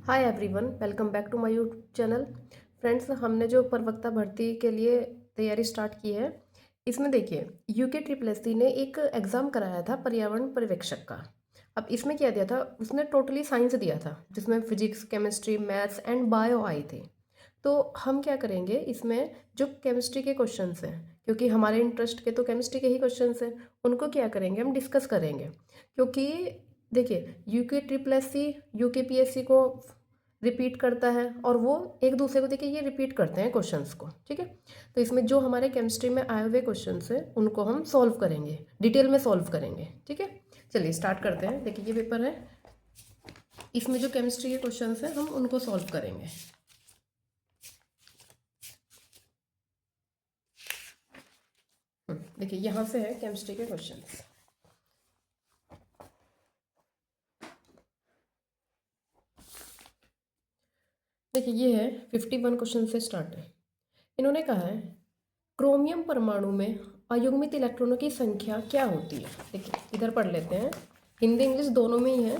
Hi everyone, welcome back to my YouTube channel. Friends, हमने जो प्रवक्ता भर्ती के लिए तैयारी स्टार्ट की है, इसमें देखिए यूके ट्रिपल एस सी ने एक एग्ज़ाम कराया था पर्यावरण पर्यवेक्षक का। अब इसमें क्या दिया था, उसने टोटली साइंस दिया था जिसमें physics, chemistry, maths and bio आई थे। तो हम क्या करेंगे इसमें, जो केमिस्ट्री के क्वेश्चंस हैं, क्योंकि हमारे इंटरेस्ट के तो केमिस्ट्री के ही क्वेश्चंस हैं, उनको क्या करेंगे हम डिस्कस करेंगे। क्योंकि देखिए UK triple S C UK P S C को रिपीट करता है और वो एक दूसरे को देखिए ये रिपीट करते हैं क्वेश्चंस को, ठीक है। तो इसमें जो हमारे केमिस्ट्री में आए हुए क्वेश्चंस हैं उनको हम सॉल्व करेंगे, डिटेल में सॉल्व करेंगे, ठीक है। चलिए स्टार्ट करते हैं। देखिए ये पेपर है, इसमें जो केमिस्ट्री के क्वेश्चंस हैं हम उनको सॉल्व करेंगे। देखिए यहाँ से है केमिस्ट्री के क्वेश्चंस। देखिए ये है 51 क्वेश्चन से स्टार्ट है। इन्होंने कहा है क्रोमियम परमाणु में अयुग्मित इलेक्ट्रॉनों की संख्या क्या होती है। देखिए इधर पढ़ लेते हैं, हिंदी इंग्लिश दोनों में ही है।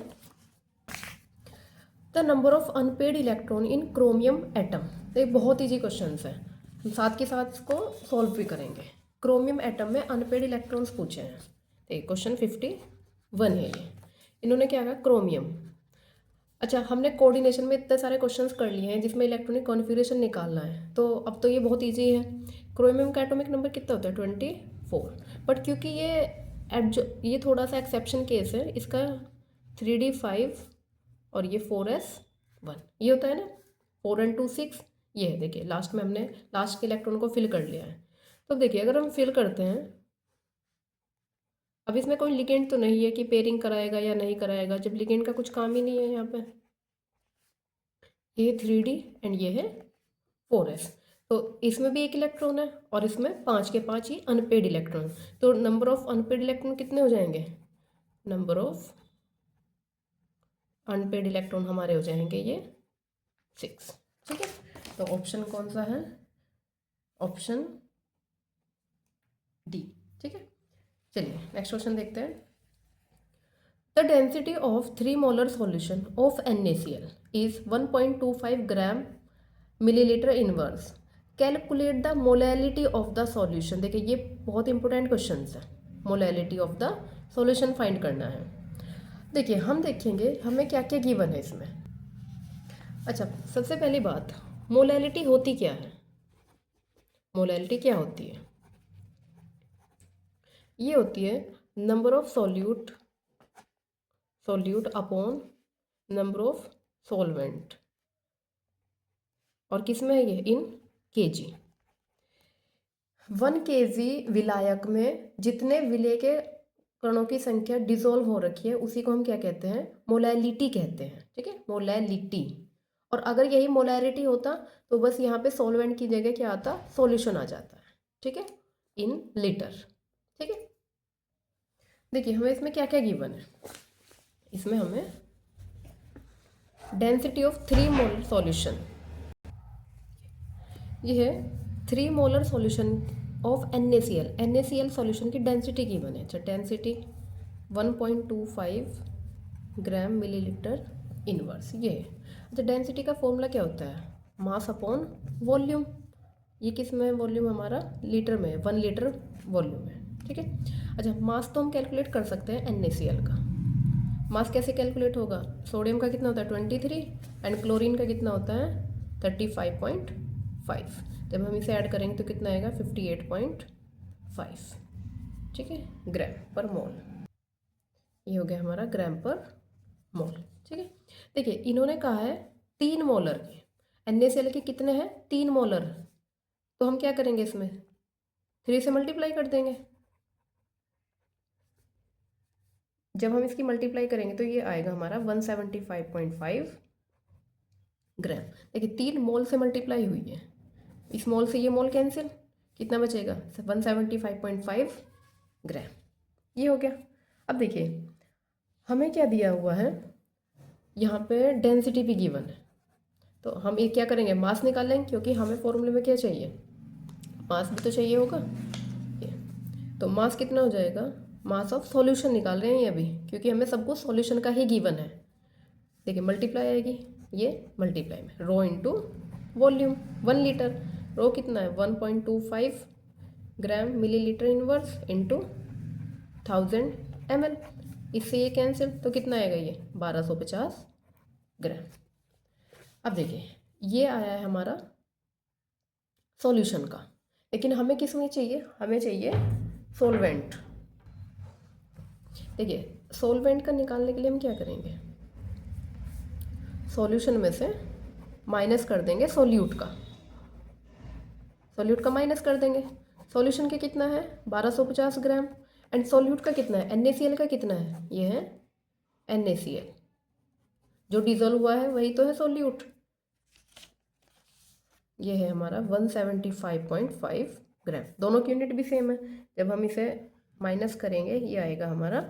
The number of unpaired electron in chromium atom. तो ये बहुत ईजी क्वेश्चन है, हम साथ के साथ इसको सॉल्व भी करेंगे। क्रोमियम एटम में अनपेड इलेक्ट्रॉन्स पूछे हैं। तो ये क्वेश्चन 51 है ये। इन्होंने क्या कहा क्रोमियम। अच्छा, हमने कोऑर्डिनेशन में इतने सारे क्वेश्चंस कर लिए हैं जिसमें इलेक्ट्रॉनिक कॉन्फ़िगरेशन निकालना है, तो अब तो ये बहुत इजी है। क्रोमियम का एटॉमिक नंबर कितना होता है 24। बट क्योंकि ये थोड़ा सा एक्सेप्शन केस है, इसका 3d5 और ये 4s1 ये होता है ना, 4 and 2 6। ये है देखिए लास्ट में हमने लास्ट के इलेक्ट्रॉन को फिल कर लिया है। तो देखिए अगर हम फिल करते हैं, अब इसमें कोई लिगेंड तो नहीं है कि पेयरिंग कराएगा या नहीं कराएगा, जब लिगेंड का कुछ काम ही नहीं है यहाँ पे। ये 3d एंड ये है 4s। तो इसमें भी एक इलेक्ट्रॉन है और इसमें 5 के 5 ही अनपेड इलेक्ट्रॉन। तो नंबर ऑफ अनपेड इलेक्ट्रॉन कितने हो जाएंगे, नंबर ऑफ अनपेड इलेक्ट्रॉन हमारे हो जाएंगे ये 6, ठीक है। तो ऑप्शन कौन सा है, ऑप्शन डी, ठीक है। चलिए नेक्स्ट क्वेश्चन देखते हैं। The density of 3 molar solution of NaCl is 1.25 gram millilitre inverse. Calculate the molality of the solution. देखिए ये बहुत इंपॉर्टेंट क्वेश्चन है, molality of the solution find करना है। देखिए हम देखेंगे हमें क्या क्या गिवन है इसमें। अच्छा, सबसे पहली बात, मोलैलिटी होती क्या है। मोलैलिटी क्या होती है, ये होती है number of solute upon number of solvent. और किस में है ये, इन kg। 1 kg विलायक में जितने विलेय के कणों की संख्या डिसॉल्व हो रखी है उसी को हम क्या कहते हैं, मोलैलिटी कहते हैं, ठीक है, मोलैलिटी। और अगर यही मोलैरिटी होता तो बस यहाँ पे सॉल्वेंट की जगह क्या आता, सॉल्यूशन आ जाता है, ठीक है, इन लीटर, ठीक है। देखिए हमें इसमें क्या क्या गिवन है। इसमें हमें डेंसिटी ऑफ 3 मोलर सॉल्यूशन, ये है 3 molar solution of NaCl solution की डेंसिटी गिवन है। अच्छा, डेंसिटी 1.25 ग्राम मिलीलीटर इनवर्स ये है। अच्छा, डेंसिटी का फॉर्मूला क्या होता है, मास अपॉन वॉल्यूम। ये किस में है, वॉल्यूम हमारा लीटर में है, 1 लीटर वॉल्यूम है, ठीक है। अच्छा, मास तो हम कैलकुलेट कर सकते हैं NaCl का। मास कैसे कैलकुलेट होगा, सोडियम का कितना होता है 23 एंड क्लोरीन का कितना होता है 35.5। जब हम इसे ऐड करेंगे तो कितना आएगा 58.5, ठीक है, ग्राम पर मोल। ये हो गया हमारा ग्राम पर मोल, ठीक है। देखिए इन्होंने कहा है 3 मोलर के, NaCl के कितने हैं 3 मोलर। तो हम क्या करेंगे, इसमें 3 से मल्टीप्लाई कर देंगे। जब हम इसकी मल्टीप्लाई करेंगे तो ये आएगा हमारा 175.5 ग्राम। देखिए 3 मोल से मल्टीप्लाई हुई है, इस मोल से ये मोल कैंसिल, कितना बचेगा 175.5 ग्राम, ये हो गया। अब देखिए हमें क्या दिया हुआ है, यहाँ पे डेंसिटी भी गिवन है। तो हम ये क्या करेंगे, मास निकालेंगे, क्योंकि हमें फॉर्मूले में क्या चाहिए, मास भी तो चाहिए होगा। ये तो मास कितना हो जाएगा, मास ऑफ सॉल्यूशन निकाल रहे हैं ये अभी, क्योंकि हमें सबको सॉल्यूशन का ही गिवन है। देखिए मल्टीप्लाई आएगी ये मल्टीप्लाई में रो इंटू वॉल्यूम 1 लीटर, रो कितना है 1.25 ग्राम मिलीलीटर इनवर्स इंटू 1000 ml, इससे ये कैंसिल, तो कितना आएगा ये 1250 ग्राम। अब देखिए ये आया है हमारा सॉल्यूशन का, लेकिन हमें किस में चाहिए, हमें चाहिए सोलवेंट। देखिए सोलवेंट का निकालने के लिए हम क्या करेंगे, सॉल्यूशन में से माइनस कर देंगे सोल्यूट का, सोल्यूट का माइनस कर देंगे। सॉल्यूशन के कितना है 1250 ग्राम एंड सोल्यूट का कितना है NaCl का कितना है, ये है NaCl, जो डिजोल्व हुआ है वही तो है सोल्यूट। ये है हमारा 175.5 ग्राम, दोनों की यूनिट भी सेम है। जब हम इसे माइनस करेंगे ये आएगा हमारा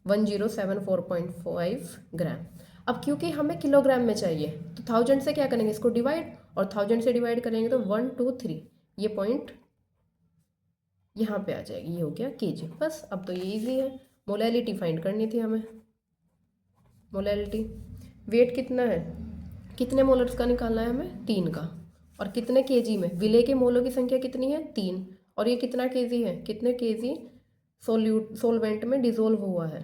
1074.5 ग्राम। अब क्योंकि हमें किलोग्राम में चाहिए तो 1000 से क्या करेंगे इसको डिवाइड, और 1000 से डिवाइड करेंगे तो 1 2 3 ये पॉइंट यहाँ पे आ जाएगी, ये हो गया केजी। बस अब तो ये इजी है, मोलैलिटी फाइंड करनी थी हमें। मोलैलिटी वेट कितना है, कितने मोलर्स का निकालना है हमें 3 का, और कितने केजी में, विले के मोलों की संख्या कितनी है 3, और ये कितना केजी है, कितने केजी सोलवेंट में डिजोल्व हुआ है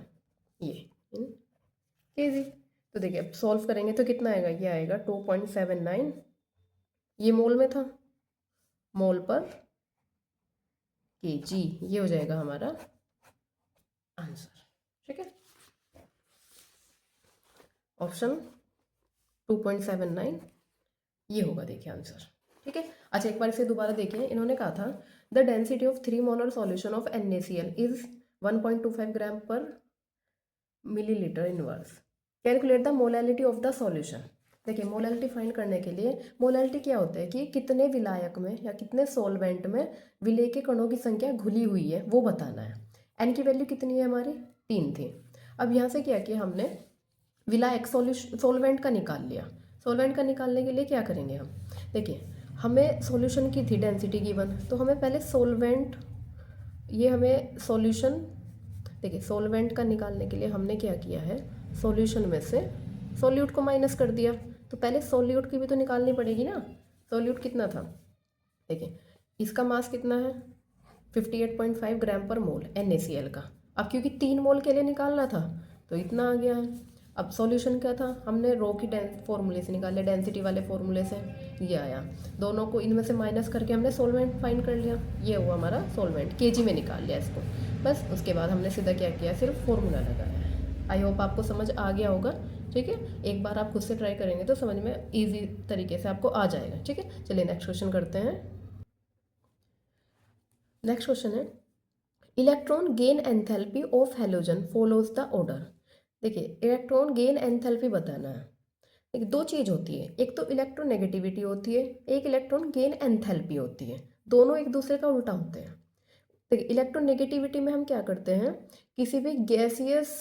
ये इन केजी। तो देखिए अब सॉल्व करेंगे तो कितना आएगा, ये आएगा 2.79, ये मोल में था, मोल पर केजी, ये हो जाएगा हमारा आंसर। ठीक है, ऑप्शन 2.79 ये होगा देखिए आंसर। ठीक है, अच्छा एक बार इसे दोबारा देखिए, इन्होंने कहा था the density of 3 molar solution of NaCl is 1.25 ग्राम पर millilitre inverse, calculate the molality of the solution. देखिए मोलैलिटी फाइंड करने के लिए, मोलैलिटी क्या होता है कि कितने विलायक में या कितने सोलवेंट में विलेय के कणों की संख्या घुली हुई है वो बताना है। एन की वैल्यू कितनी है हमारी 3 थी। अब यहाँ से क्या किया हमने, विलायक सोलवेंट का निकाल लिया। सोलवेंट का निकालने के लिए क्या करेंगे हम, देखिए हमें सॉल्यूशन की थी डेंसिटी गिवन, तो हमें पहले सोलवेंट, ये हमें सॉल्यूशन, देखिए सोलवेंट का निकालने के लिए हमने क्या किया है, सॉल्यूशन में से सोल्यूट को माइनस कर दिया, तो पहले सोल्यूट की भी तो निकालनी पड़ेगी ना। सोल्यूट कितना था, देखिए इसका मास कितना है 58.5 ग्राम पर मोल NaCl का। अब क्योंकि 3 मोल के लिए निकालना था तो इतना आ गया है। अब सॉल्यूशन क्या था, हमने रो की फॉर्मूले से निकाल लिया, डेंसिटी वाले फॉर्मूले से, ये आया, दोनों को इनमें से माइनस करके हमने सोलवेंट फाइंड कर लिया, ये हुआ हमारा सोलवेंट, केजी में निकाल लिया इसको। बस उसके बाद हमने सीधा क्या किया, सिर्फ फॉर्मूला लगाया है। आई होप आपको समझ आ गया होगा। ठीक है, एक बार आप खुद से ट्राई करेंगे तो समझ में ईजी तरीके से आपको आ जाएगा। ठीक है, चलिए नेक्स्ट क्वेश्चन करते हैं। नेक्स्ट क्वेश्चन है electron gain enthalpy of halogen follows the order. देखिए इलेक्ट्रॉन गेन एंथैल्पी बताना है। देखिए दो चीज़ होती है, एक तो इलेक्ट्रोनेगेटिविटी होती है, एक इलेक्ट्रॉन गेन एंथैल्पी होती है, दोनों एक दूसरे का उल्टा होते हैं। देखिए इलेक्ट्रोनेगेटिविटी में हम क्या करते हैं, किसी भी गैसियस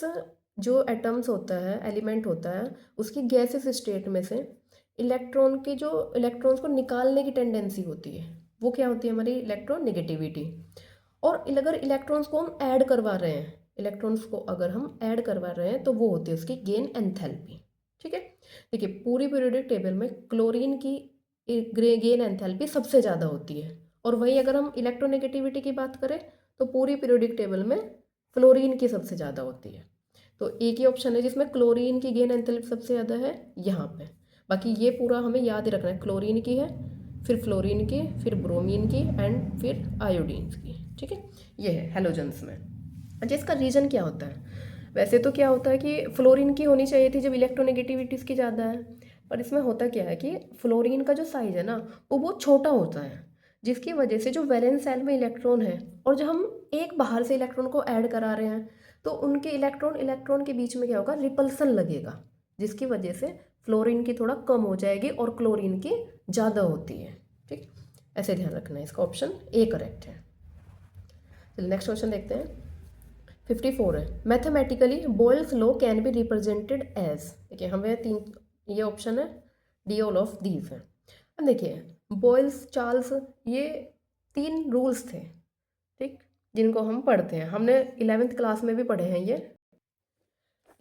जो एटम्स होता है, एलिमेंट होता है, उसकी गैसियस स्टेट में से इलेक्ट्रॉन की जो इलेक्ट्रॉन्स को निकालने की टेंडेंसी होती है वो क्या होती है, हमारी इलेक्ट्रोनेगेटिविटी। और अगर इलेक्ट्रॉन्स को हम ऐड करवा रहे हैं, इलेक्ट्रॉन्स को अगर हम ऐड करवा रहे हैं तो वो होती है उसकी गेन एंथैल्पी। ठीक है, देखिए पूरी पीरियोडिक टेबल में क्लोरीन की गेन एंथैल्पी सबसे ज़्यादा होती है, और वहीं अगर हम इलेक्ट्रोनेगेटिविटी की बात करें तो पूरी पीरियोडिक टेबल में फ्लोरीन की सबसे ज़्यादा होती है। तो एक ही ऑप्शन है जिसमें क्लोरीन की गेन एंथैल्पी सबसे ज़्यादा है यहाँ पे। बाकी ये पूरा हमें याद ही रखना है, क्लोरीन की है, फिर फ्लोरीन की, फिर ब्रोमीन की एंड फिर आयोडीन की। ठीक है, ये है हेलोजन्स में। अच्छा इसका रीज़न क्या होता है, वैसे तो क्या होता है कि फ्लोरीन की होनी चाहिए थी जब इलेक्ट्रोनेगेटिविटी इसकी ज़्यादा है, पर इसमें होता क्या है कि फ्लोरीन का जो साइज़ है ना वो बहुत छोटा होता है, जिसकी वजह से जो वैलेंस सेल में इलेक्ट्रॉन है और जब हम एक बाहर से इलेक्ट्रॉन को ऐड करा रहे हैं तो उनके इलेक्ट्रॉन इलेक्ट्रॉन के बीच में क्या होगा, रिपल्सन लगेगा, जिसकी वजह से फ्लोरीन की थोड़ा कम हो जाएगी और क्लोरीन की ज़्यादा होती है। ठीक, ऐसे ध्यान रखना है, इसका ऑप्शन ए करेक्ट है। चलिए नेक्स्ट क्वेश्चन देखते हैं। 54 है mathematically Boyle's law can be represented as. देखिए हमें 3, ये ऑप्शन है डी ऑल ऑफ दीज है। अब देखिए बॉयल्स चार्ल्स ये 3 रूल्स थे, ठीक, जिनको हम पढ़ते हैं, हमने 11th क्लास में भी पढ़े हैं ये।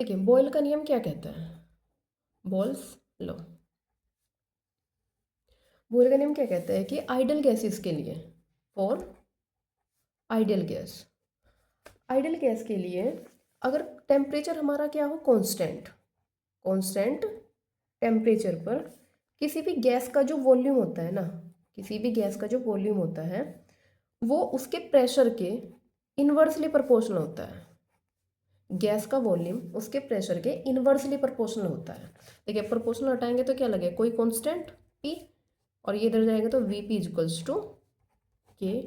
देखिए बॉयल का नियम क्या कहता है, बॉयल्स लो। बोहर का नियम क्या कहता है कि आइडियल गैसेस के लिए, फॉर आइडियल गैस के लिए अगर टेम्परेचर हमारा क्या हो, कांस्टेंट टेम्परेचर पर किसी भी गैस का जो वॉल्यूम होता है ना, किसी भी गैस का जो वॉल्यूम होता है वो उसके प्रेशर के इन्वर्सली प्रोपोर्शनल होता है। गैस का वॉल्यूम उसके प्रेशर के इन्वर्सली प्रोपोर्शनल होता है। देखिए प्रोपोर्शनल हटाएंगे तो क्या लगेगा, कोई कांस्टेंट पी, और ये इधर जाएंगे तो वी पी इजक्वल्स टू के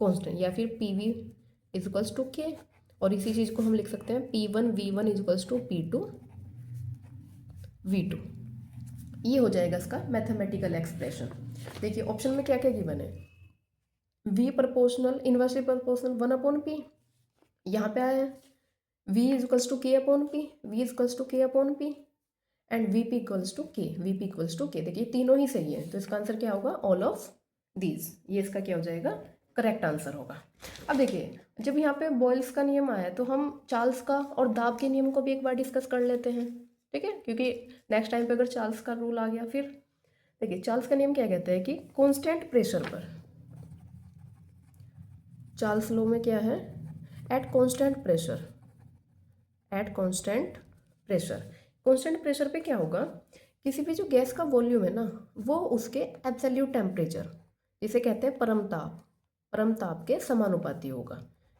कांस्टेंट, या फिर पी वी इजक्वल्स टू के, और इसी चीज़ को हम लिख सकते हैं P one V one equals to P two V two. ये हो जाएगा इसका मैथमेटिकल एक्सप्रेशन। देखिए ऑप्शन में क्या क्या गिवन है, V proportional inversely proportional 1/p, यहाँ पे आया है v is equals to K upon P, V is equals to K upon P, and V P equals to K, V P equals to K. देखिए तीनों ही सही है, तो इसका आंसर क्या होगा, ऑल ऑफ दीज। ये इसका क्या हो जाएगा, करेक्ट आंसर होगा। अब देखिए जब यहाँ पे बॉयल्स का नियम आया तो हम चार्ल्स का और दाब के नियम को भी एक बार डिस्कस कर लेते हैं, ठीक है, क्योंकि नेक्स्ट टाइम पे अगर चार्ल्स का रूल आ गया फिर। देखिए चार्ल्स का नियम क्या कहता है कि कांस्टेंट प्रेशर पर, चार्ल्स लॉ में क्या है, at constant pressure, constant pressure पे क्या होगा, किसी भी जो गैस का वॉल्यूम है ना वो उसके एब्सोल्यूट टेम्परेचर, जिसे कहते हैं परम ताप के समानुपाती होगा।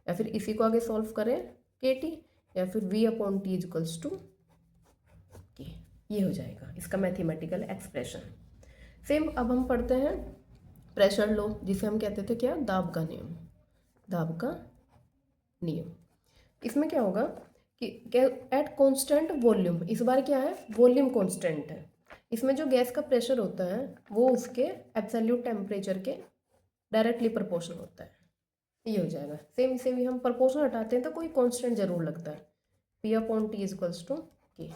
या फिर इसी को आगे सॉल्व करें के टी, या फिर V upon T equals to K, ये हो जाएगा इसका मैथमेटिकल एक्सप्रेशन। सेम अब हम पढ़ते हैं प्रेशर लॉ, जिसे हम कहते थे क्या, दाब का नियम। इसमें क्या होगा कि एट कांस्टेंट वॉल्यूम, इस बार क्या है, वॉल्यूम कांस्टेंट है, इसमें जो गैस का प्रेशर होता है वो उसके एब्सोल्यूट टेम्परेचर के डायरेक्टली प्रोपोर्शनल होता है। ये हो जाएगा। सेम इसे भी हम प्रोपोर्शनल हटाते हैं तो कोई कांस्टेंट जरूर लगता है, P upon T is equals to K.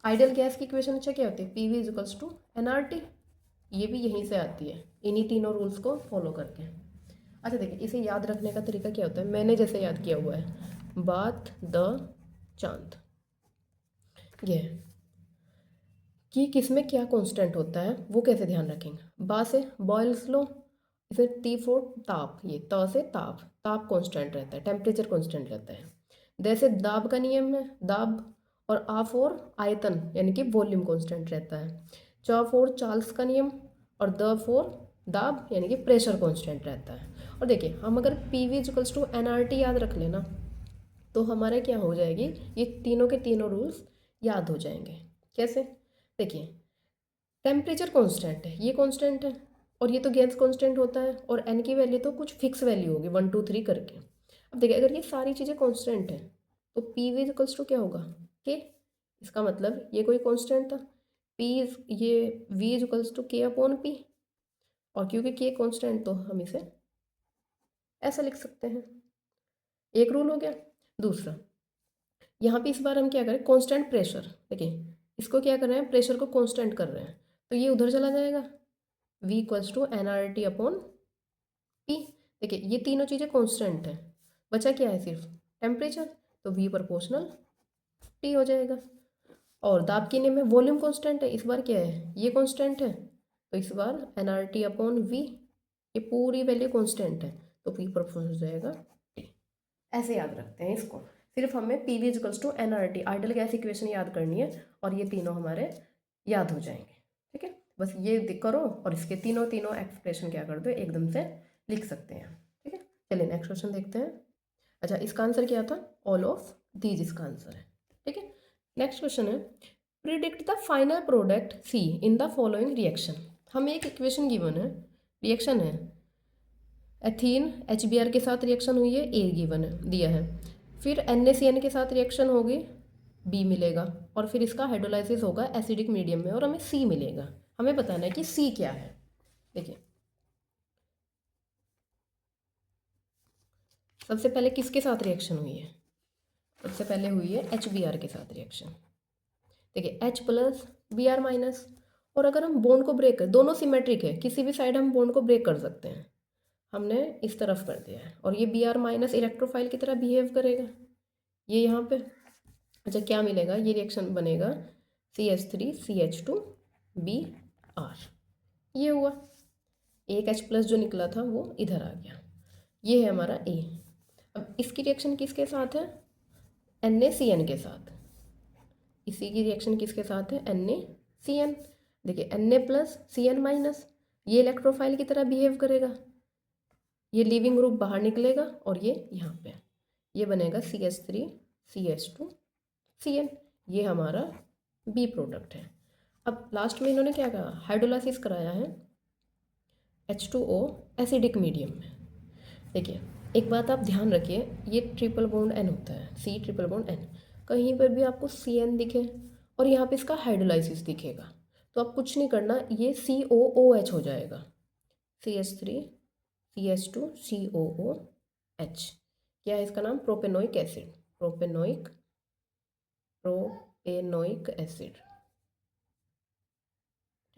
Ideal gas की इक्वेशन अच्छा क्या होती है, P V is equals to N R T, ये भी यहीं से आती है, इन्हीं तीनों रूल्स को फॉलो करके। अच्छा देखिए इसे याद रखने का तरीका क्या होता है, मैंने जैसे याद किया हुआ है, बात द चांद, ये कि किसमें क्या कांस्टेंट होता है वो कैसे ध्यान रखेंगे। बा से बॉयल्स लो, इसे टी फोर ताप, ये त से ताप कांस्टेंट रहता है, टेम्परेचर कांस्टेंट रहता है। जैसे दाब का नियम है, दाब, और आ फोर आयतन यानी कि वॉल्यूम कांस्टेंट रहता है। च फोर चार्ल्स का नियम, और द फोर दाब यानी कि प्रेशर कांस्टेंट रहता है। और देखिए हम अगर P V equals to N R T याद रख लेना तो हमारे क्या हो जाएगी, ये तीनों के तीनों रूल्स याद हो जाएंगे। कैसे, देखिए टेम्परेचर कांस्टेंट है, ये कांस्टेंट है, और ये तो गैस कांस्टेंट होता है, और एन की वैल्यू तो कुछ फिक्स वैल्यू होगी 1 2 3 करके। अब देखिए अगर ये सारी चीज़ें कांस्टेंट है तो पी वी इक्वल्स टू क्या होगा, के, इसका मतलब ये कोई कांस्टेंट था, पी ये we equals to K upon P, और क्योंकि के कांस्टेंट तो हम इसे ऐसा लिख सकते हैं। एक रूल हो गया। दूसरा, यहाँ पे इस बार हम क्या करें, कांस्टेंट प्रेशर, देखिए इसको क्या कर रहे हैं, प्रेशर को कांस्टेंट कर रहे हैं, तो ये उधर चला जाएगा, v equals to N R T upon P. देखिए ये तीनों चीज़ें कांस्टेंट है, बचा क्या है सिर्फ टेम्परेचर, तो v प्रोपोर्शनल t हो जाएगा। और दाब के नियम में वॉल्यूम कांस्टेंट है, इस बार क्या है, ये कांस्टेंट है, तो इस बार N R T upon V, ये पूरी वैल्यू कांस्टेंट है, तो v प्रोपोर्शनल हो जाएगा t। ऐसे याद रखते हैं इसको, सिर्फ हमें P V equals to N R T ideal gas equation याद करनी है, और ये तीनों हमारे याद हो जाएंगे। ठीक है, बस ये करो और इसके तीनों तीनों एक्सप्रेशन क्या कर दो, एकदम से लिख सकते हैं। ठीक है, चलिए नेक्स्ट क्वेश्चन देखते हैं। अच्छा इसका आंसर क्या था, ऑल ऑफ दीज इसका आंसर है। ठीक है, नेक्स्ट क्वेश्चन है, predict the final product C in the following reaction. हमें एक इक्वेशन गिवन है, रिएक्शन है, एथीन HBr के साथ रिएक्शन हुई है, ए गिवन है, दिया है, फिर NaCN के साथ रिएक्शन होगी, बी मिलेगा, और फिर इसका हाइड्रोलाइसिस होगा एसिडिक मीडियम में और हमें सी मिलेगा। हमें बताना है कि सी क्या है। देखिए सबसे पहले किसके साथ रिएक्शन हुई है, सबसे पहले हुई है HBr के साथ रिएक्शन। देखिए H प्लस Br माइनस, और अगर हम बॉन्ड को ब्रेक कर, दोनों सिमेट्रिक है, किसी भी साइड हम बॉन्ड को ब्रेक कर सकते हैं, हमने इस तरफ कर दिया है, और ये Br माइनस इलेक्ट्रोफाइल की तरह बिहेव करेगा, ये यहाँ पे। अच्छा क्या मिलेगा, ये रिएक्शन बनेगा CH3CH2 बी आर, ये हुआ। एक H प्लस जो निकला था वो इधर आ गया, ये है हमारा ए। अब इसकी रिएक्शन किसके साथ है, NaCN के साथ। इसी की रिएक्शन किसके साथ है, NaCN। देखिए Na प्लस CN माइनस, ये इलेक्ट्रोफाइल की तरह बिहेव करेगा, ये लीविंग ग्रुप बाहर निकलेगा और ये यहाँ पे ये बनेगा CH3 CH2 CN, ये हमारा बी प्रोडक्ट है। अब लास्ट में इन्होंने क्या कहा, हाइड्रोलाइसिस कराया है H2O एसिडिक मीडियम में। देखिए एक बात आप ध्यान रखिए, ये ट्रिपल बॉन्ड N होता है, C ट्रिपल बॉन्ड N। कहीं पर भी आपको CN दिखे और यहाँ पे इसका हाइड्रोलाइसिस दिखेगा तो आप कुछ नहीं करना, ये COOH हो जाएगा, CH3 CH2 COOH। क्या है इसका नाम, प्रोपेनोइक एसिड, प्रोपेनोइक एसिड।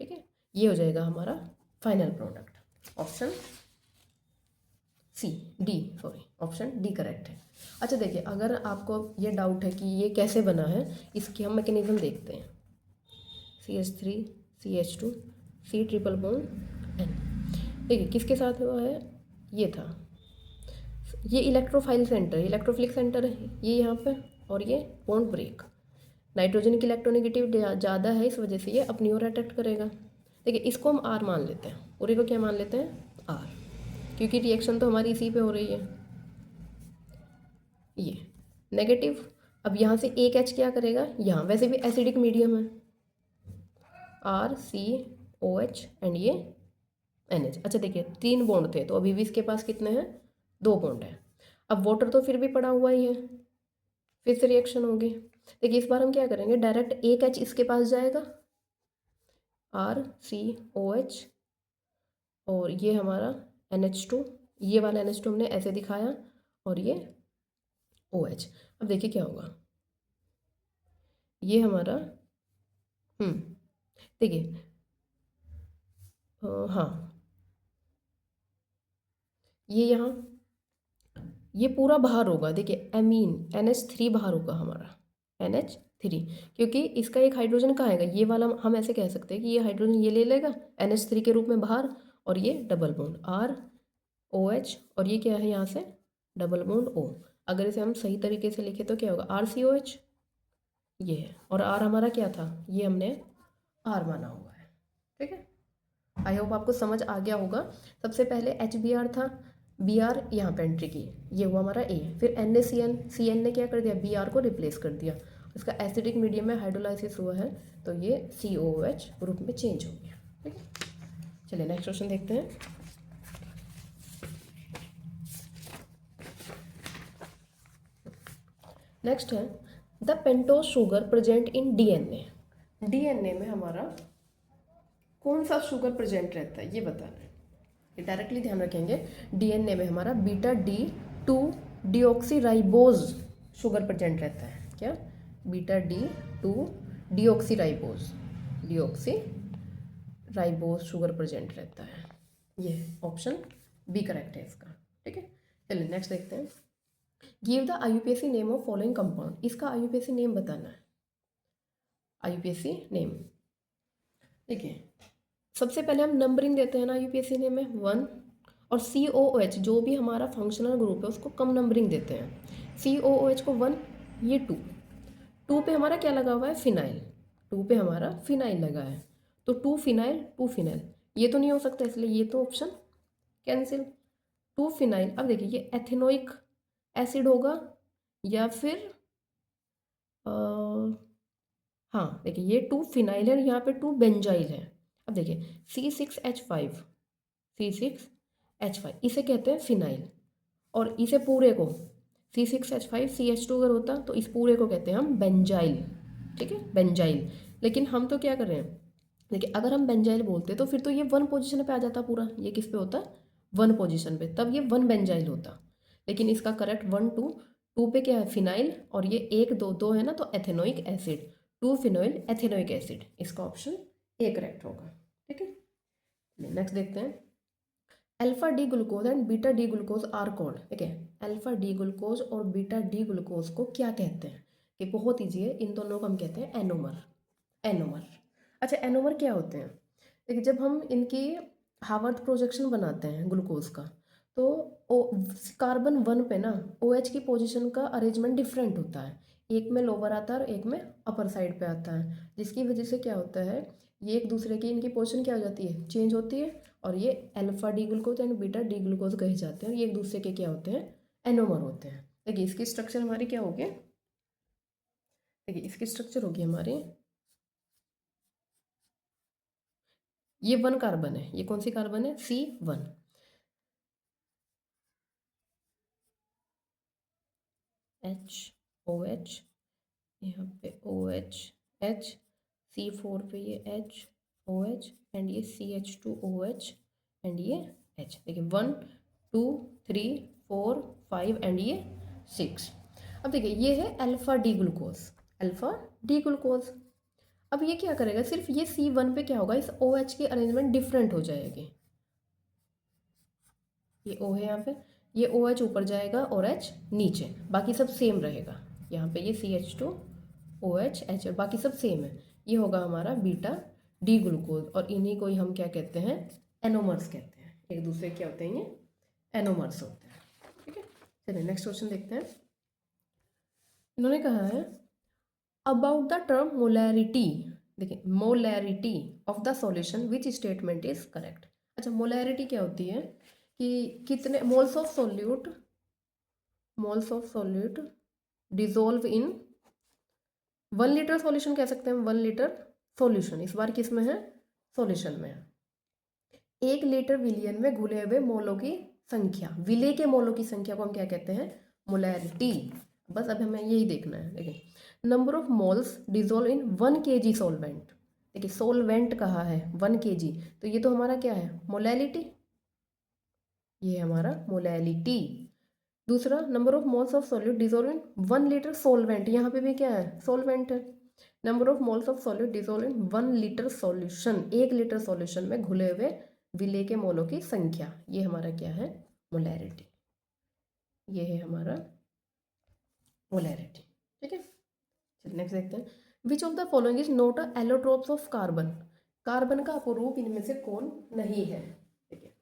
ठीक है, ये हो जाएगा हमारा final product. Option option D correct है। अच्छा देखिए, अगर आपको ये डाउट है कि ये कैसे बना है, इसकी हम मैकेनिज्म देखते हैं। CH3 CH2 C triple bond N। देखिए किसके साथ हुआ है, ये था, ये इलेक्ट्रोफाइल सेंटर, इलेक्ट्रोफिलिक सेंटर है ये यहाँ पे, और ये बॉन्ड ब्रेक। नाइट्रोजन की इलेक्ट्रोनेगेटिव ज़्यादा है, इस वजह से ये अपनी ओर अट्रैक्ट करेगा। देखिए इसको हम R मान लेते हैं, पूरे को क्या मान लेते हैं, R, क्योंकि रिएक्शन तो हमारी इसी पे हो रही है। ये नेगेटिव, अब यहाँ से एक H क्या करेगा, यहाँ वैसे भी एसिडिक मीडियम है, RCOH एंड ये NH। अच्छा देखिए 3 बॉन्ड थे तो अभी भी इसके पास कितने हैं, 2 बॉन्ड है। अब वाटर तो फिर भी पड़ा हुआ ही है, फिर से रिएक्शन होगी। देखिए इस बार हम क्या करेंगे, डायरेक्ट एक H इसके पास जाएगा, RCOH, और ये हमारा NH2, ये वाला NH2 हमने ऐसे दिखाया, और ये OH। अब देखिए क्या होगा, ये हमारा देखिए हाँ, ये यहाँ ये पूरा बाहर होगा। देखिए एमीन NH3 बाहर होगा हमारा, NH3, क्योंकि इसका एक हाइड्रोजन कहाँ आएगा, ये वाला हम ऐसे कह सकते हैं कि ये हाइड्रोजन ये ले लेगा NH3 के रूप में बाहर, और ये डबल बॉन्ड ROH, और ये क्या है यहाँ से डबल बॉन्ड O। अगर इसे हम सही तरीके से लिखे तो क्या होगा, RCOH, ये है, और R हमारा क्या था, ये हमने R माना हुआ है। ठीक है, आई होप आपको समझ आ गया होगा। सबसे पहले HBr था, Br यहाँ पे एंट्री की, ये हुआ हमारा A, फिर NaCN, CN ने क्या कर दिया, Br को रिप्लेस कर दिया, इसका एसिडिक मीडियम में हाइड्रोलाइसिस हुआ है तो ये COOH ग्रुप में चेंज हो गया। ठीक है, चलिए नेक्स्ट क्वेश्चन देखते हैं। नेक्स्ट है the pentose sugar present in DNA। DNA में हमारा कौन सा शुगर प्रेजेंट रहता है ये बताना है, ये डायरेक्टली ध्यान रखेंगे। DNA में हमारा बीटा D2 डिऑक्सीराइबोज शुगर प्रेजेंट रहता है, क्या, बीटा D2 डिऑक्सीराइबोज शुगर प्रेजेंट रहता है, ये ऑप्शन बी करेक्ट है इसका। ठीक है, चलिए नेक्स्ट देखते हैं। Give the IUPAC name of following compound, इसका IUPAC नेम बताना है। IUPAC नेम, देखिए सबसे पहले हम नंबरिंग देते हैं ना IUPAC नेम में 1, और COOH जो भी हमारा फंक्शनल ग्रुप है उसको कम नंबरिंग देते हैं। COOH को 1, ये 2 पे हमारा क्या लगा हुआ है, फिनाइल, 2 पे हमारा फिनाइल लगा है, तो 2 फिनाइल, ये तो नहीं हो सकता, इसलिए ये तो ऑप्शन कैंसिल। 2 फिनाइल, अब देखिए ये एथेनोइक एसिड होगा या फिर हाँ देखिए ये 2 फिनाइल है, यहाँ पे 2 बेंजाइल है। अब देखिए C6H5 इसे कहते हैं फिनाइल, और इसे पूरे को C6H5 CH2 अगर होता तो इस पूरे को कहते हैं हम बेंजाइल। ठीक है, बेंजाइल। लेकिन हम तो क्या कर रहे हैं, देखिए अगर हम बेंजाइल बोलते तो फिर तो ये 1 पोजीशन पे आ जाता पूरा, ये किस पे होता 1 पोजीशन पे, तब ये 1 बेंजाइल होता। लेकिन इसका करेक्ट 1 2 पे क्या है, फिनाइल, और ये 1 2 2 है ना, तो ethanoic acid, 2 phenyl ethanoic acid, इसका ऑप्शन ए करेक्ट होगा। ठीक है, नेक्स्ट देखते हैं। Alpha D glucose and beta D glucose are called, ठीक है, अल्फा डी ग्लूकोज और बीटा डी ग्लूकोज को क्या कहते हैं, ये बहुत ईजी है, इन दोनों को हम कहते हैं एनोमर। अच्छा, एनोमर क्या होते हैं? देखिए, जब हम इनकी हावर्थ प्रोजेक्शन बनाते हैं ग्लूकोज का, तो ओ कार्बन 1 पे ना OH की पोजीशन का अरेंजमेंट डिफरेंट होता है। एक में लोअर आता है और एक में अपर साइड पे आता है, जिसकी वजह से क्या होता है, ये एक दूसरे की इनकी पोजीशन क्या हो जाती है, चेंज होती है। और ये alpha D glucose and beta D glucose कहे जाते हैं, और ये एक दूसरे के क्या होते हैं, एनोमर होते हैं। देखिए, इसकी स्ट्रक्चर हमारी क्या होगी, देखिए इसकी स्ट्रक्चर होगी हमारी, ये 1 कार्बन है, ये कौन सी कार्बन है, C1। HOH, यहाँ पे OH H, C4 पे ये HOH एंड ये CH2OH एंड ये H। देखिए 1 2 3 4 5 एंड ये 6। अब देखिए ये है alpha D glucose, alpha D glucose. अब ये क्या करेगा, सिर्फ ये C1 पे क्या होगा, इस OH की अरेंजमेंट डिफरेंट हो जाएगी। ये O है यहाँ पे, ये OH ऊपर जाएगा और H नीचे, बाकी सब सेम रहेगा। यहाँ पे ये CH2OH H और बाकी सब सेम है। ये होगा हमारा बीटा डी ग्लूकोज, और इन्हीं को ही हम क्या कहते हैं, एनोमर्स कहते हैं। एक दूसरे क्या होते हैं, ये एनोमर्स होते हैं। ठीक है, चलिए नेक्स्ट क्वेश्चन देखते हैं। इन्होंने कहा है अबाउट द टर्म मोलैरिटी। देखिए, molarity of the solution which statement is correct. अच्छा, मोलैरिटी क्या होती है कि कितने moles of solute dissolve in 1 litre solution कह सकते हैं। 1 लीटर सॉल्यूशन इस बार किस में है, सॉल्यूशन में है। 1 लीटर विलियन में घुले हुए मोलों की संख्या, विले के मोलों की संख्या को हम क्या कहते हैं, मोलैरिटी। बस अब हमें यही देखना है। देखिए, number of moles dissolve in 1 kg solvent. देखिए, सोलवेंट कहा है 1 kg, तो ये तो हमारा क्या है, मोलैलिटी, ये है हमारा मोलैलिटी। दूसरा, number of moles of solute dissolve in 1 litre solvent, यहाँ पे भी क्या है, सोलवेंट है। Number of moles of solute dissolve in 1 litre solution, 1 litre solution में घुले हुए विले के मोलों की संख्या, ये हमारा क्या है, मोलैरिटी। ये है हमारा मोलैरिटी। ठीक है, चलिए नेक्स्ट देखते हैं। विच of the following is not a allotropes of carbon. Carbon का अपरूप इनमें से कौन नहीं है। देखिए,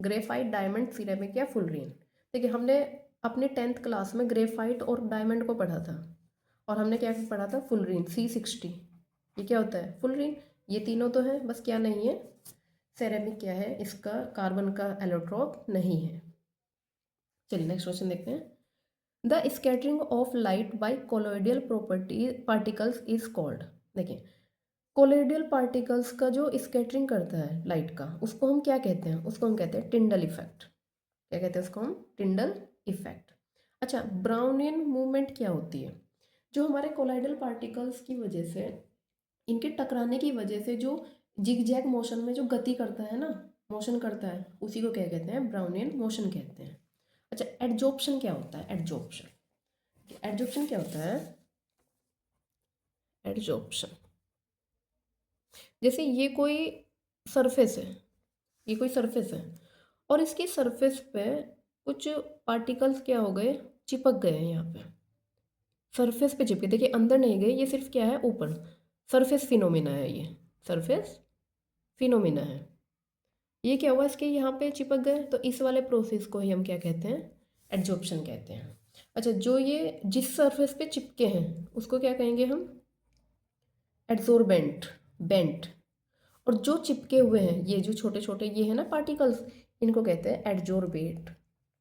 ग्रेफाइट, डायमंड, सिरेमिक या फुलरीन। देखिए, हमने अपने 10th क्लास में ग्रेफाइट और डायमंड को पढ़ा था, और हमने क्या पढ़ा था, फुलरीन C60। ये क्या होता है, फुलरीन। ये तीनों तो है, बस क्या नहीं है, सेरेमिक क्या है, इसका कार्बन का एलोट्रोप नहीं है। चलिए नेक्स्ट क्वेश्चन देखते हैं। The scattering of light by colloidal property particles is called. देखिए, कोलोइडल पार्टिकल्स का जो स्कैटरिंग करता है लाइट का, उसको हम क्या कहते हैं, उसको हम कहते हैं टिंडल इफेक्ट। क्या कहते हैं उसको हम, टिंडल इफेक्ट। अच्छा, ब्राउनियन मूवमेंट क्या होती है, जो हमारे कोलाइडल पार्टिकल्स की वजह से, इनके टकराने की वजह से जो जिग जैग मोशन में जो गति करता है ना, मोशन करता है, उसी को क्या कहते हैं, ब्राउनियन मोशन कहते हैं। अच्छा, एडजॉर्प्शन क्या होता है, एडजॉर्प्शन, एडजॉर्प्शन क्या होता है, एडजॉर्प्शन, जैसे ये कोई सरफेस है, ये कोई सरफेस है, और इसकी सरफेस पे कुछ पार्टिकल्स क्या हो गए, चिपक गए हैं यहाँ पे, सरफेस पे चिपके। देखिए, अंदर नहीं गए, ये सिर्फ क्या है, ऊपर, सरफेस फिनोमिना है, ये सरफेस फिनोमिना है। ये क्या हुआ, इसके यहाँ पे चिपक गए, तो इस वाले प्रोसेस को ही हम क्या कहते हैं, एडजॉर्प्शन कहते हैं। अच्छा, जो ये जिस सरफेस पे चिपके हैं उसको क्या कहेंगे हम, एड्सोर्बेंट, बेंट। और जो चिपके हुए हैं, ये जो छोटे छोटे ये है ना पार्टिकल्स, इनको कहते हैं एडजोर्बेट,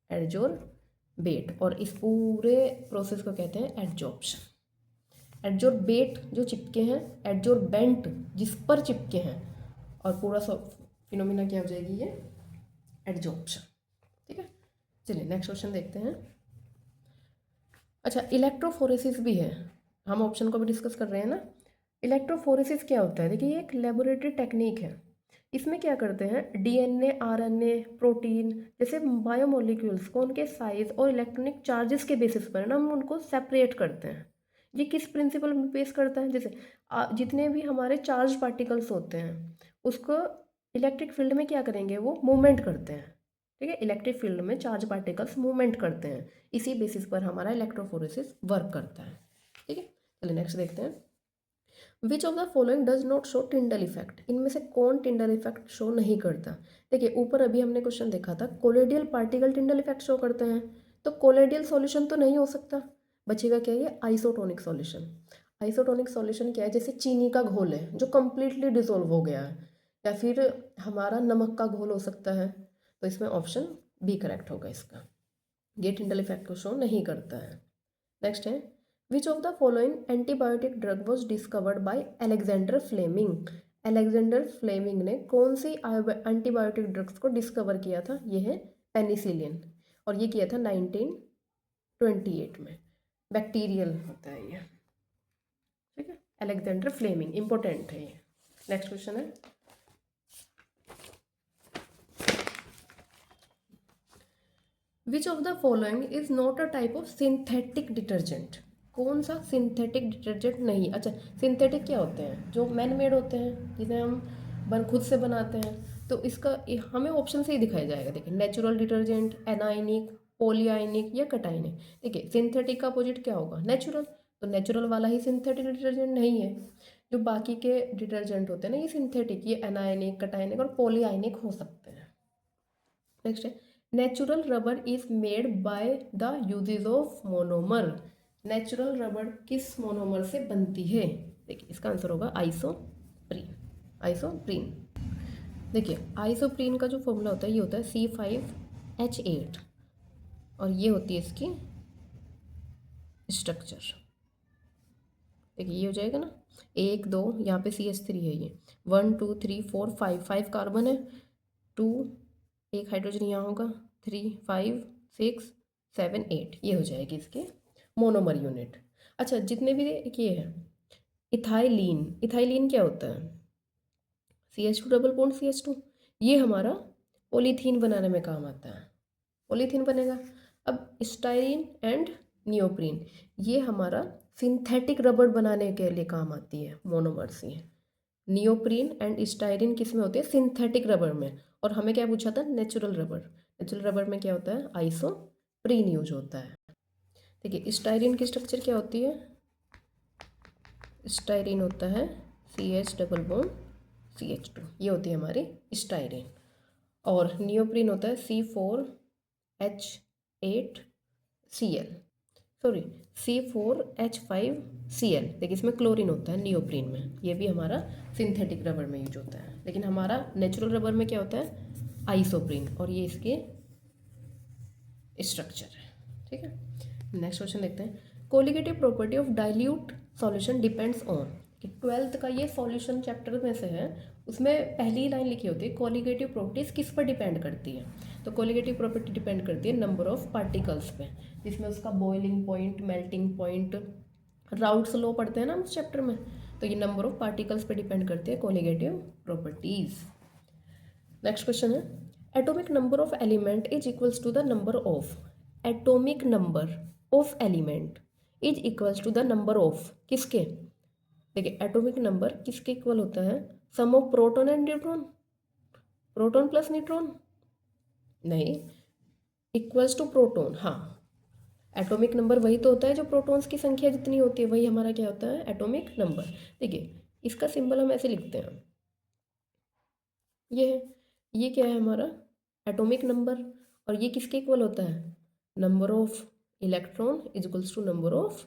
एडजोर्बेट। और इस पूरे प्रोसेस को कहते हैं एडजॉर्प्शन। एडजोर्बेट जो चिपके हैं, एडजोर्बेंट जिस पर चिपके हैं, और पूरा सब फिनोमिना क्या हो जाएगी, ये एडजॉर्प्शन। ठीक है, चलिए नेक्स्ट क्वेश्चन देखते हैं। अच्छा, इलेक्ट्रोफोरेसिस भी है, हम ऑप्शन को भी डिस्कस कर रहे हैं ना। इलेक्ट्रोफोरेसिस क्या होता है, देखिए ये एक लेबोरेटरी टेक्निक है। इसमें क्या करते हैं, डीएनए, आरएनए, प्रोटीन जैसे बायोमोलिक्यूल्स को उनके साइज और इलेक्ट्रॉनिक चार्जेस के बेसिस पर ना हम उनको सेपरेट करते हैं। ये किस प्रिंसिपल में बेस करता है, जैसे जितने भी हमारे चार्ज पार्टिकल्स होते हैं उसको इलेक्ट्रिक फील्ड में क्या करेंगे, वो मूवमेंट करते हैं। ठीक है, इलेक्ट्रिक फील्ड में चार्ज पार्टिकल्स मूवमेंट करते हैं, इसी बेसिस पर हमारा इलेक्ट्रोफोरेसिस वर्क करता है। ठीक है, चलिए नेक्स्ट देखते हैं। विच of the following does not show Tyndall effect, इनमें से कौन टिंडल इफेक्ट शो नहीं करता। देखिए ऊपर अभी हमने क्वेश्चन देखा था कोलेडियल पार्टिकल टिंडल इफेक्ट शो करते हैं, तो कोलेडियल सॉल्यूशन तो नहीं हो सकता, बचेगा क्या, ये आइसोटोनिक सॉल्यूशन। आइसोटोनिक सॉल्यूशन क्या है, जैसे चीनी का घोल है जो कंप्लीटली डिसॉल्व हो गया है, या फिर हमारा नमक का घोल हो सकता है, तो इसमें ऑप्शन बी करेक्ट होगा इसका, ये टिंडल इफेक्ट को शो नहीं करता है। नेक्स्ट है which of the following antibiotic drug was discovered by Alexander Fleming. Alexander Fleming ने कौन सी एंटीबायोटिक ड्रग्स को डिस्कवर किया था, ये है पेनिसिलिन, और ये किया था 1928 में। बैक्टीरियल होता है ये, ठीक है, अलेक्जेंडर फ्लेमिंग, इंपॉर्टेंट है ये। नेक्स्ट क्वेश्चन है which of the following is not a type of synthetic detergent, कौन सा सिंथेटिक डिटर्जेंट नहीं। अच्छा सिंथेटिक क्या होते हैं, जो मैन मेड होते हैं जिन्हें हम खुद से बनाते हैं, तो इसका हमें ऑप्शन से ही दिखाया जाएगा। देखिए नेचुरल डिटर्जेंट, एनाइनिक, पॉलीआइनिक या कटाइनिक। देखिए सिंथेटिक का अपोजिट क्या होगा, नेचुरल, तो नेचुरल वाला ही सिंथेटिक डिटर्जेंट नहीं है। जो बाकी के डिटर्जेंट होते हैं ना ये सिंथेटिक, ये एनाइनिक, कटाइनिक और पॉलीआइनिक हो सकते हैं। नेक्स्ट है natural rubber is made by the usages of monomer. Natural rubber किस मोनोमर से बनती है, देखिए इसका आंसर होगा आइसोप्रीन। आइसोप्रीन, देखिए आइसोप्रीन का जो फॉर्मूला होता है ये होता है C5H8, और ये होती है इसकी स्ट्रक्चर। देखिए ये हो जाएगा ना, 1 2 यहाँ पे CH3 है, ये 1 2 3 4 5 5 कार्बन है, 2 एक हाइड्रोजन यहाँ होगा, 3 5 6 7 8, ये हो जाएगी इसके मोनोमर यूनिट। अच्छा जितने भी ये है इथाइलिन, इथाइलिन क्या होता है, CH2 डबल बॉन्ड CH2, ये हमारा पॉलीथीन बनाने में काम आता है, पॉलीथीन बनेगा। अब स्टाइरिन एंड नियोप्रीन, ये हमारा सिंथेटिक रबर बनाने के लिए काम आती है, मोनोमर्स ये। नियोप्रीन एंड स्टाइरिन किस में होते हैं, सिंथेटिक रबर में, और हमें क्या पूछा था, नेचुरल रबर। नेचुरल रबर में क्या होता है, आइसोप्रीन यूज होता है। देखिए स्टाइरिन की स्ट्रक्चर क्या होती है, स्टाइरिन होता है CH डबल बॉन्ड CH2, ये होती है हमारी स्टाइरिन। और नियोप्रीन होता है C4H8Cl, सॉरी C4H5Cl। देखिए इसमें क्लोरीन होता है नियोप्रीन में, ये भी हमारा सिंथेटिक रबर में यूज होता है। लेकिन हमारा नेचुरल रबर में क्या होता है, आइसोप्रीन, और ये इसके स्ट्रक्चर है, ठीक है। नेक्स्ट क्वेश्चन देखते हैं colligative property of dilute solution depends on. कि 12th का ये सॉल्यूशन चैप्टर में से है, उसमें पहली लाइन लिखी होती है कोलिगेटिव प्रॉपर्टीज किस पर डिपेंड करती है, तो कोलिगेटिव प्रॉपर्टी डिपेंड करती है नंबर ऑफ पार्टिकल्स पे, जिसमें उसका boiling point, melting point, Raoult's law पढ़ते हैं ना उस चैप्टर में, तो ये नंबर ऑफ पार्टिकल्स पे डिपेंड करती है कोलिगेटिव प्रॉपर्टीज। नेक्स्ट क्वेश्चन है atomic number of element is equals to the number of, atomic number of element is equals to the number of किसके, देखिए एटॉमिक नंबर किसके इक्वल होता है, sum of proton and neutron, proton plus neutron, नहीं, equals to proton, हाँ atomic number वही तो होता है जो प्रोटॉन्स की संख्या जितनी होती है, वही हमारा क्या होता है एटॉमिक नंबर। देखिए इसका सिंबल हम ऐसे लिखते हैं, ये है, ये क्या है हमारा एटॉमिक नंबर, और ये किसके इक्वल होता है, number of electron is equals to number of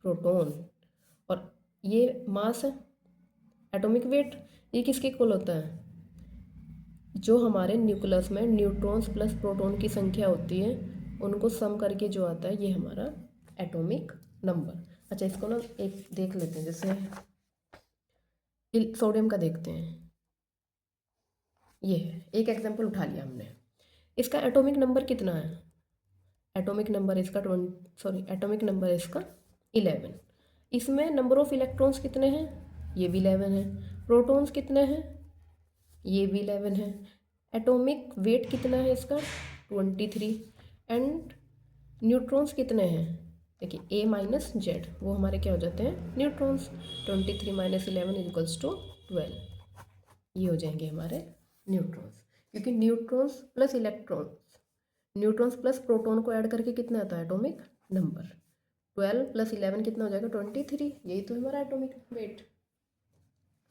proton, और ये मास है एटॉमिक वेट, ये किसके इक्वल होता है, जो हमारे न्यूक्लियस में न्यूट्रॉन्स प्लस प्रोटॉन की संख्या होती है उनको सम करके जो आता है ये हमारा एटॉमिक नंबर। अच्छा इसको ना एक देख लेते हैं, जैसे सोडियम का देखते हैं, ये है एक एग्जांपल उठा लिया हमने, इसका एटॉमिक नंबर कितना है, एटॉमिक नंबर इसका एटॉमिक नंबर इसका 11, इसमें नंबर ऑफ इलेक्ट्रॉन्स कितने हैं, ये भी 11 है, प्रोटॉन्स कितने हैं, ये भी 11 है, एटॉमिक वेट कितना है इसका 23, एंड न्यूट्रॉन्स कितने हैं, देखिए A माइनस जेड, वो हमारे क्या हो जाते हैं neutrons, 23 minus 11 is equals to 12, ये हो जाएंगे हमारे न्यूट्रॉन्स, क्योंकि neutrons plus electrons, neutrons plus proton को ऐड करके कितना आता है एटॉमिक नंबर, 12 प्लस 11 कितना हो जाएगा 23, यही तो हमारा atomic weight.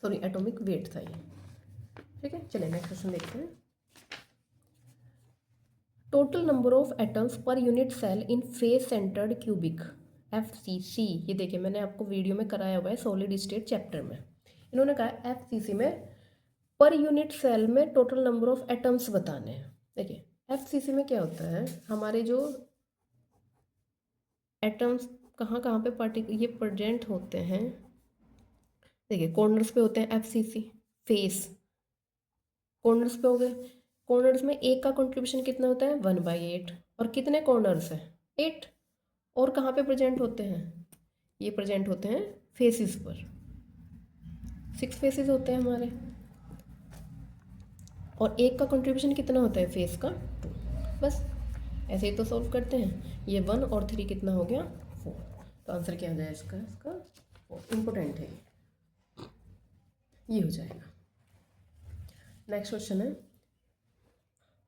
Sorry atomic weight था ये। ठीक है, चलिए नेक्स्ट क्वेश्चन देखते हैं। Total number of atoms per unit cell in face centred cubic FCC। ये देखिए मैंने आपको वीडियो में कराया हुआ है सॉलिड स्टेट चैप्टर में। इन्होंने कहा FCC में पर यूनिट सेल में टोटल नंबर ऑफ एटम्स बताने हैं। देखिए FCC में क्या होता है, हमारे जो एटम्स कहाँ कहाँ पे ये प्रेजेंट होते हैं। देखिए कॉर्नर्स पे होते हैं FCC, फेस कॉर्नर्स पे हो गए। कॉर्नर्स में एक का कंट्रीब्यूशन कितना होता है 1/8, और कितने कॉर्नर्स हैं 8। और कहाँ पे प्रेजेंट होते हैं, ये प्रेजेंट होते हैं फेसिस पर, 6 फेसिस होते हैं हमारे, और एक का कंट्रीब्यूशन कितना होता है फेस का 2। बस ऐसे ही तो सॉल्व करते हैं। ये 1 और 3 कितना हो गया 4। तो आंसर क्या हो जाएगा इसका, इसका 4। इम्पोर्टेंट है ये हो जाएगा। नेक्स्ट क्वेश्चन है,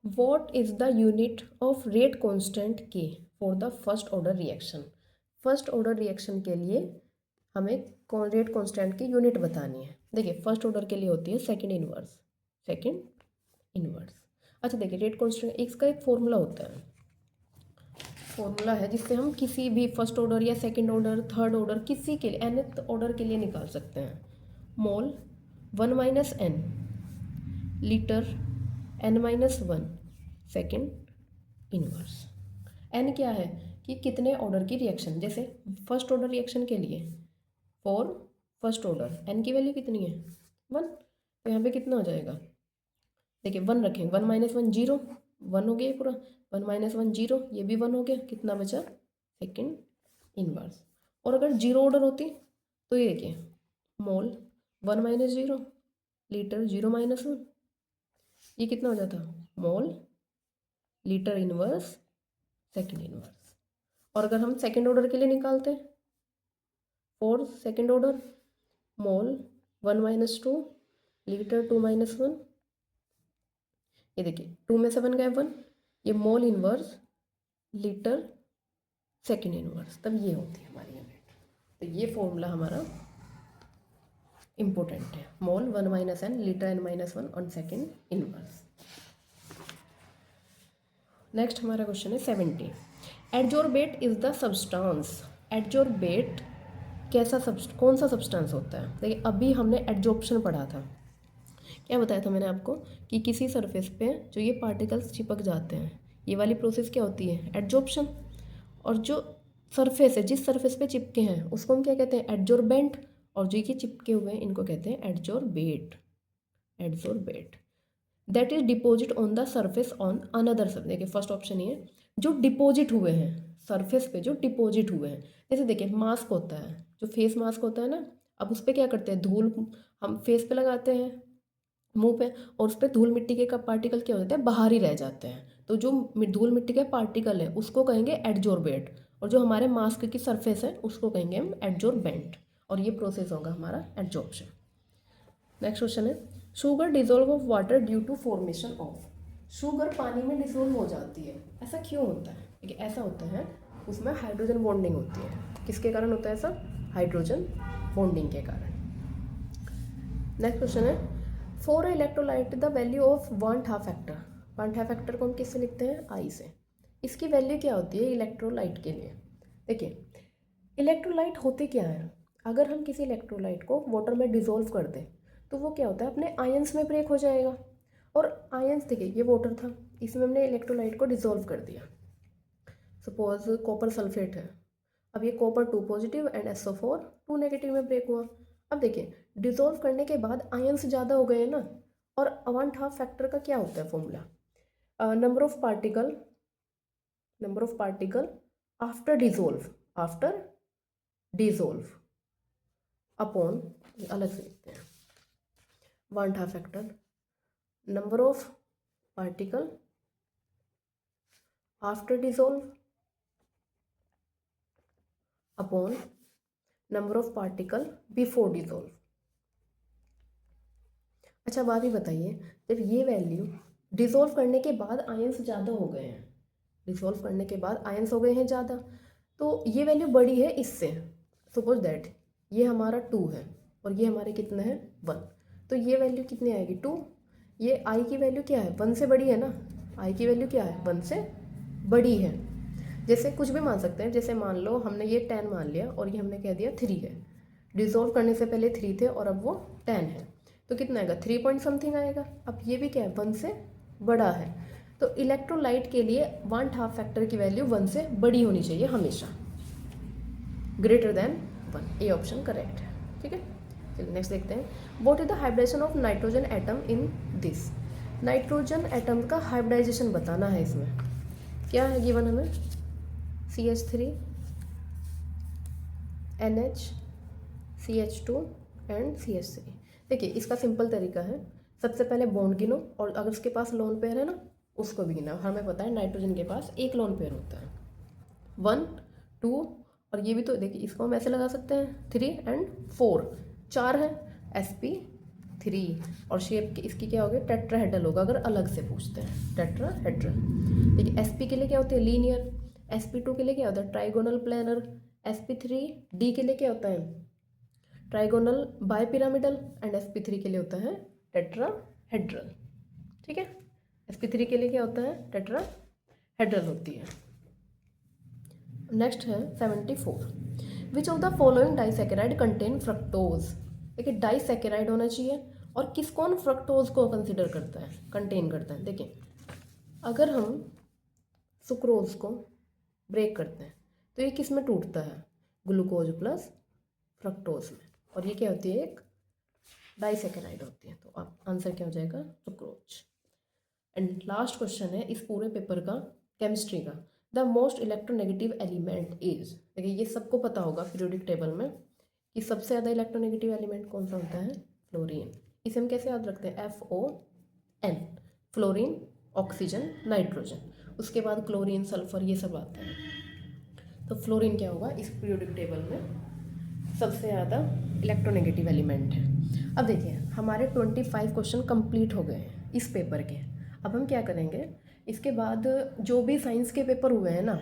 what is the unit of rate constant K for the first order reaction. First order reaction के लिए हमें रेट कॉन्स्टेंट की यूनिट बतानी है। देखिए फर्स्ट ऑर्डर के लिए होती है सेकंड इनवर्स, सेकंड इनवर्स। अच्छा देखिए रेट कॉन्स्टेंट इसका एक फॉर्मूला होता है, फॉर्मूला है जिससे हम किसी भी फर्स्ट ऑर्डर या सेकंड ऑर्डर थर्ड ऑर्डर किसी के लिए nth ऑर्डर के लिए निकाल सकते हैं। मोल 1 - n litre n-1 second inverse. n क्या है कि कितने ऑर्डर की रिएक्शन, जैसे फर्स्ट ऑर्डर रिएक्शन के लिए फॉर फर्स्ट ऑर्डर n की वैल्यू कितनी है 1। तो यहाँ पे कितना हो जाएगा, देखिए 1 रखें, 1 - 1 0, 1 हो गया ये पूरा, 1 - 1 0, ये भी 1 हो गया, कितना बचा सेकंड इनवर्स। और अगर 0 ऑर्डर होती तो ये देखिए मोल 1 - 0 लीटर 0 - 1, ये कितना हो जाता mole litre inverse second inverse. और अगर हम सेकंड ऑर्डर के लिए निकालते for second order mole 1 - 2 litre 2 - 1, ये देखिए 2 में से 1 गया 1, ये mole inverse litre second inverse, तब ये होती है हमारी यूनिट। तो ये फॉर्मूला हमारा इम्पोर्टेंट है, मोल 1 - n litre n-1 on second inverse. Next हमारा क्वेश्चन है 70। Adsorbate is the substance. Adsorbate कैसा कौन सा सब्सटेंस होता है। देखिए अभी हमने एडजॉर्प्शन पढ़ा था, क्या बताया था मैंने आपको कि किसी सरफेस पे जो ये पार्टिकल्स चिपक जाते हैं, ये वाली प्रोसेस क्या होती है एडजॉर्प्शन। और जो सरफेस है जिस सरफेस पे चिपके हैं उसको हम क्या कहते हैं एडजॉर्बेंट, और जो ये चिपके हुए हैं इनको कहते हैं adsorbate. Adsorbate that is deposit on the surface on another surface. देखिए फर्स्ट ऑप्शन ये है जो डिपॉजिट हुए हैं सरफेस पे, जो डिपॉजिट हुए हैं। जैसे देखिए मास्क होता है, जो फेस मास्क होता है ना, अब उस पर क्या करते हैं धूल हम फेस पे लगाते हैं मुंह पे, और उस पर धूल मिट्टी के पार्टिकल क्या होते हैं बाहर ही रह जाते हैं। तो जो धूल मिट्टी के पार्टिकल है उसको कहेंगे एडजॉर्बेट, और जो हमारे मास्क की सरफेस है उसको कहेंगे हम एडजॉर्बेंट, और ये प्रोसेस होगा हमारा एडजॉर्प्शन। नेक्स्ट क्वेश्चन है, sugar dissolve of water due to formation of. Sugar पानी में डिजोल्व हो जाती है, ऐसा क्यों होता है। देखिए ऐसा होता है उसमें हाइड्रोजन बॉन्डिंग होती है। किसके कारण होता है ऐसा, हाइड्रोजन बॉन्डिंग के कारण। नेक्स्ट क्वेश्चन है, for electrolyte the value of want-half factor. Want-half factor को हम किससे लिखते हैं आई से। इसकी वैल्यू क्या होती है इलेक्ट्रोलाइट के लिए। देखिए इलेक्ट्रोलाइट होते क्या है, अगर हम किसी इलेक्ट्रोलाइट को वाटर में डिजोल्व कर दें तो वो क्या होता है अपने आयंस में ब्रेक हो जाएगा। और आयंस देखिए ये वाटर था, इसमें हमने इलेक्ट्रोलाइट को डिजोल्व कर दिया। सपोज कॉपर सल्फेट है, अब ये copper 2 positive and SO4 2 negative में ब्रेक हुआ। अब देखिए डिजोल्व करने के बाद आयंस ज़्यादा हो गए ना, और वांट-हाफ फैक्टर का क्या होता है formula, number of particle after dissolve upon, अलग से लिखते हैं want-half factor number of particle after dissolve upon number of particle before dissolve. अच्छा बात ही बताइए, जब ये वैल्यू डिजोल्व करने के बाद आयंस ज़्यादा हो गए हैं, डिजोल्व करने के बाद आयंस हो गए हैं ज़्यादा, तो ये वैल्यू बड़ी है इससे। सपोज दैट ये हमारा 2 है, और ये हमारे कितना है 1, तो ये वैल्यू कितनी आएगी 2। ये आई की वैल्यू क्या है 1 से बड़ी है ना, आई की वैल्यू क्या है 1 से बड़ी है। जैसे कुछ भी मान सकते हैं, जैसे मान लो हमने ये 10 मान लिया और ये हमने कह दिया 3 है, डिसॉल्व करने से पहले 3 थे और अब वो 10 है, तो कितना आएगा 3 पॉइंट समथिंग आएगा। अब ये भी क्या है 1 से बड़ा है, तो इलेक्ट्रोलाइट के लिए 1/2 फैक्टर की वैल्यू 1 से बड़ी होनी चाहिए हमेशा, greater than 1। A option correct है, ठीक है। चलिए नेक्स्ट देखते हैं, what is the hybridization of nitrogen atom in this. Nitrogen atom का हाइब्रिडाइजेशन बताना है इसमें, क्या है गिवन हमें CH3 NH CH2 and CH3। देखिए इसका सिंपल तरीका है, सबसे पहले बॉन्ड गिनो और अगर उसके पास लोन पेयर है ना उसको भी गिना। हमें पता है नाइट्रोजन के पास एक लोन पेयर होता है 1 2, और ये भी तो देखिए इसको हम ऐसे लगा सकते हैं 3 एंड 4, 4 है sp3, और शेप इसकी क्या होगी टेट्राहेड्रल होगा अगर अलग से पूछते हैं टेट्राहेड्रल। देखिए sp के लिए क्या होती है लीनियर, sp2 के लिए क्या होता है ट्राइगोनल प्लेनर, sp3d के लिए क्या होता है ट्राइगोनल बायपिरामिडल, एंड sp3 के लिए होता है टेट्राहेड्रल, ठीक है। sp3 के लिए क्या होता है टेट्राहेड्रल होती है। नेक्स्ट है 74, विच of the following disaccharide contain fructose. देखिए डाइसैकेराइड होना चाहिए, और किस कौन फ्रक्टोज को कंसिडर करता है कंटेन करता है। देखिए अगर हम सुक्रोज को ब्रेक करते हैं तो ये किस में टूटता है ग्लूकोज प्लस फ्रक्टोज में, और ये क्या होती है एक डाइसैकेराइड होती है, तो आप आंसर क्या हो जाएगा सुक्रोज। एंड लास्ट क्वेश्चन है इस पूरे पेपर का केमिस्ट्री का, the most electronegative element is. देखिए ये सबको पता होगा पीरियोडिक टेबल में कि सबसे ज़्यादा इलेक्ट्रोनेगेटिव एलिमेंट कौन सा होता है फ्लोरीन। इसे हम कैसे याद रखते हैं FON, फ्लोरीन ऑक्सीजन नाइट्रोजन, उसके बाद क्लोरीन सल्फर ये सब आते हैं, तो फ्लोरीन क्या होगा इस पीरियोडिक टेबल में सबसे ज़्यादा इलेक्ट्रोनेगेटिव एलिमेंट है। अब देखिए हमारे 25 क्वेश्चन कंप्लीट हो गए हैं इस पेपर के। अब हम क्या करेंगे इसके बाद जो भी साइंस के पेपर हुए हैं ना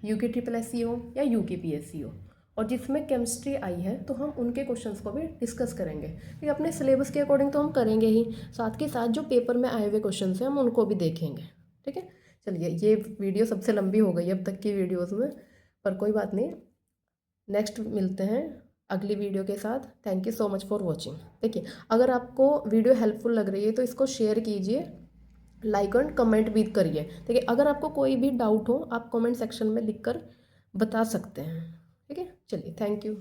UKSSC हो या UKPSC हो और जिसमें केमिस्ट्री आई है तो हम उनके क्वेश्चंस को भी डिस्कस करेंगे, क्योंकि अपने सिलेबस के अकॉर्डिंग तो हम करेंगे ही, साथ के साथ जो पेपर में आए हुए क्वेश्चंस हैं हम उनको भी देखेंगे, ठीक है। चलिए ये वीडियो सबसे लंबी हो गई अब तक की वीडियोज़ में, पर कोई बात नहीं, नेक्स्ट मिलते हैं अगली वीडियो के साथ। Thank you so much for watching. देखिए अगर आपको वीडियो हेल्पफुल लग रही है तो इसको शेयर कीजिए, लाइक और कमेंट भी करिए। देखिए अगर आपको कोई भी डाउट हो आप कमेंट सेक्शन में लिखकर बता सकते हैं, ठीक है। चलिए थैंक यू।